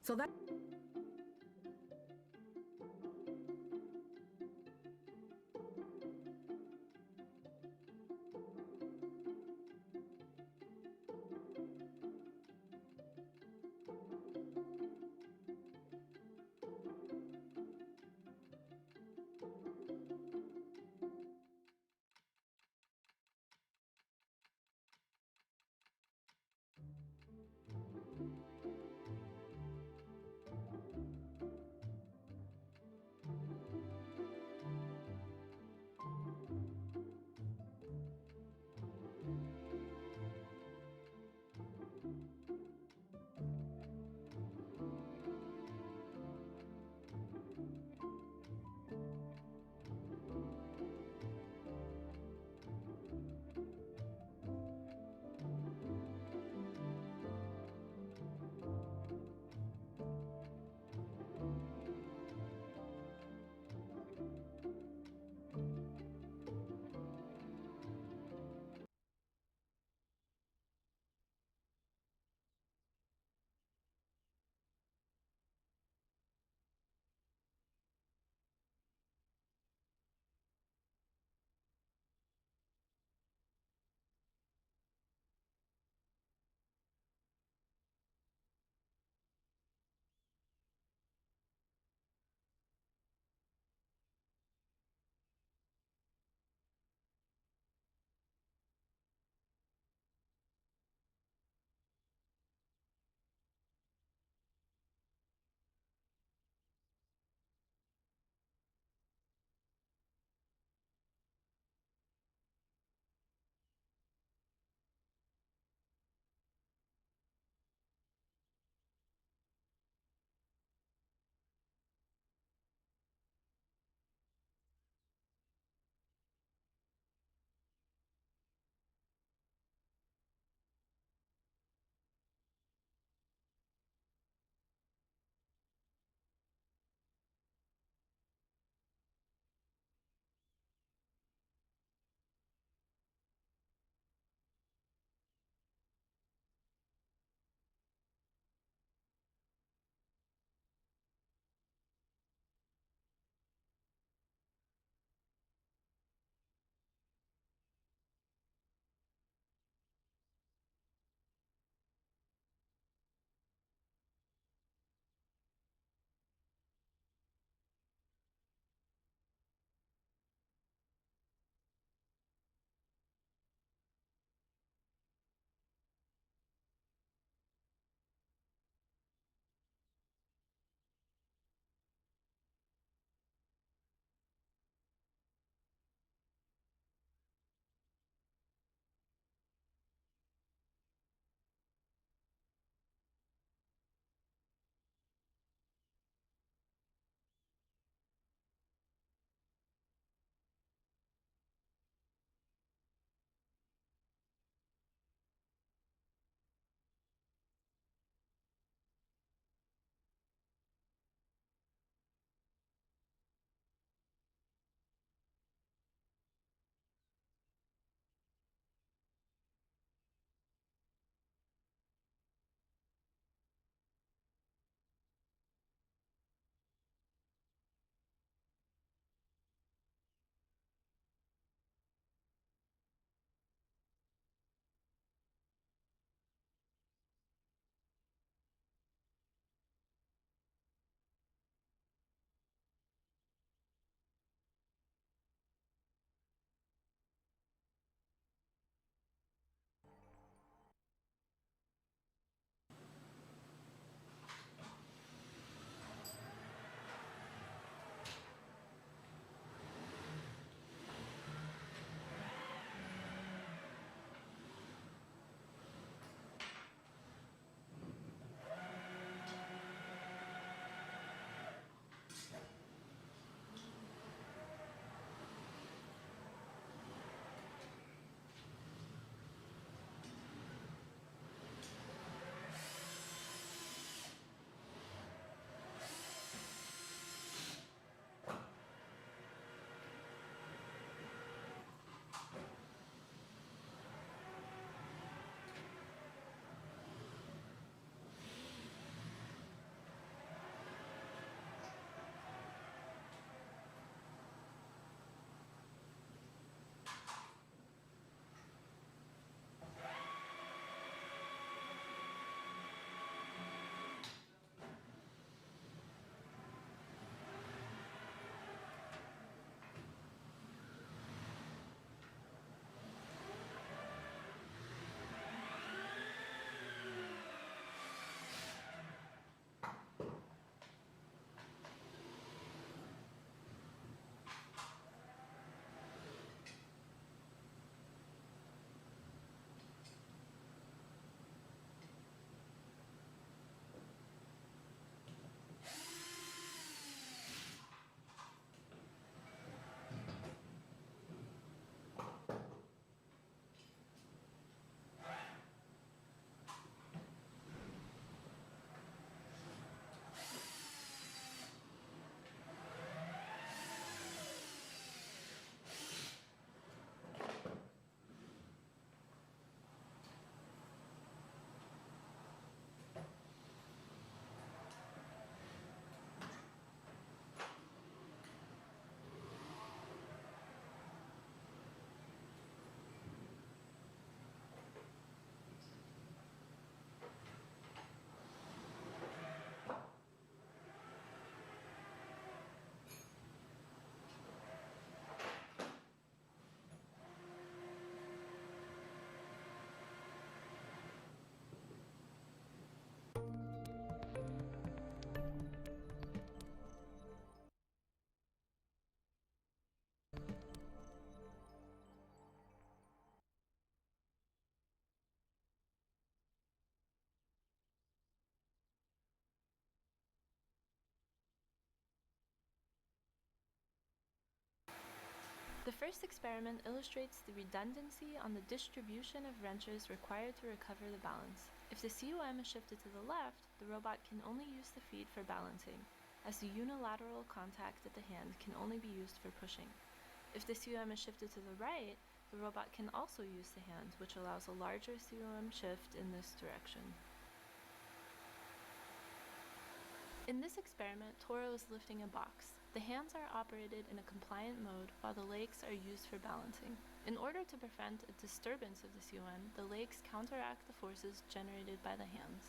So that The first experiment illustrates the redundancy on the distribution of wrenches required to recover the balance. If the COM is shifted to the left, the robot can only use the feet for balancing, as the unilateral contact at the hand can only be used for pushing. If the COM is shifted to the right, the robot can also use the hand, which allows a larger COM shift in this direction. In this experiment, Toro is lifting a box. The hands are operated in a compliant mode, while the legs are used for balancing. In order to prevent a disturbance of the COM, the legs counteract the forces generated by the hands.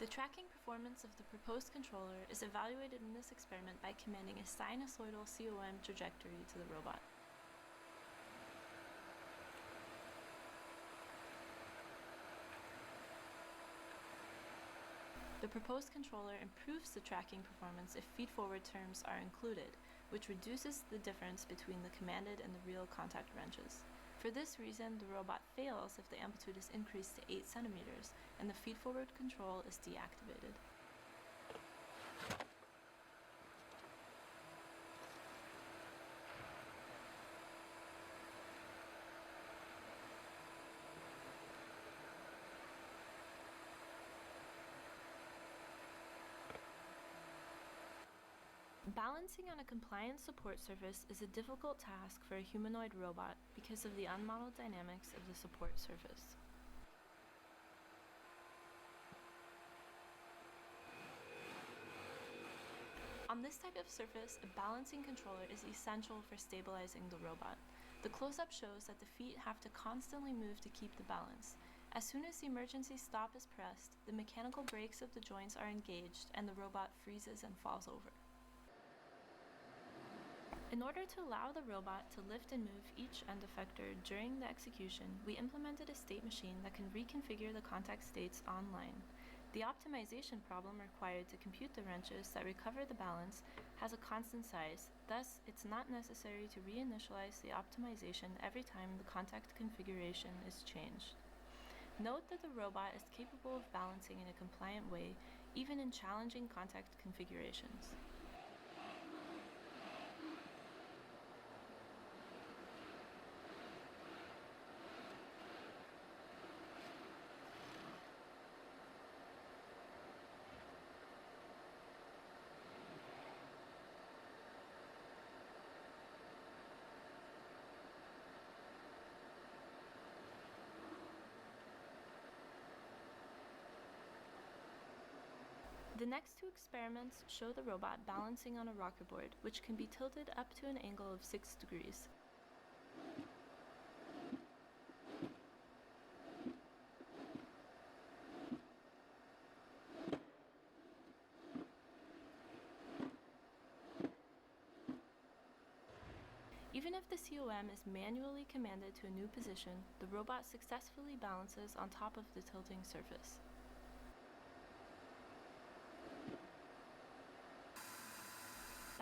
The tracking performance of the proposed controller is evaluated in this experiment by commanding a sinusoidal COM trajectory to the robot. The proposed controller improves the tracking performance if feed-forward terms are included, which reduces the difference between the commanded and the real contact wrenches. For this reason, the robot fails if the amplitude is increased to 8 centimeters and the feed-forward control is deactivated. Balancing on a compliant support surface is a difficult task for a humanoid robot because of the unmodeled dynamics of the support surface. On this type of surface, a balancing controller is essential for stabilizing the robot. The close-up shows that the feet have to constantly move to keep the balance. As soon as the emergency stop is pressed, the mechanical brakes of the joints are engaged and the robot freezes and falls over. In order to allow the robot to lift and move each end effector during the execution, we implemented a state machine that can reconfigure the contact states online. The optimization problem required to compute the wrenches that recover the balance has a constant size, thus it's not necessary to reinitialize the optimization every time the contact configuration is changed. Note that the robot is capable of balancing in a compliant way, even in challenging contact configurations. The next two experiments show the robot balancing on a rocker board, which can be tilted up to an angle of 6 degrees. Even if the COM is manually commanded to a new position, the robot successfully balances on top of the tilting surface.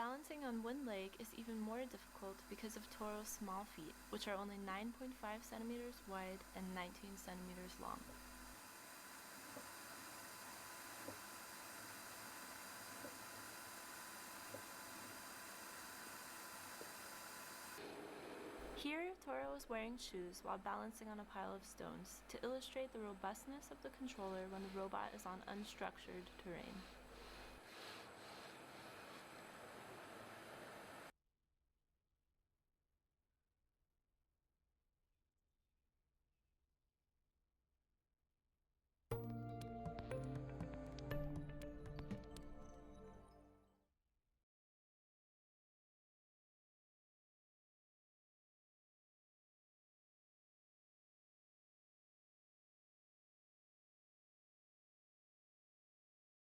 Balancing on one leg is even more difficult because of Toro's small feet, which are only 9.5 centimeters wide and 19 centimeters long. Here, Toro is wearing shoes while balancing on a pile of stones to illustrate the robustness of the controller when the robot is on unstructured terrain.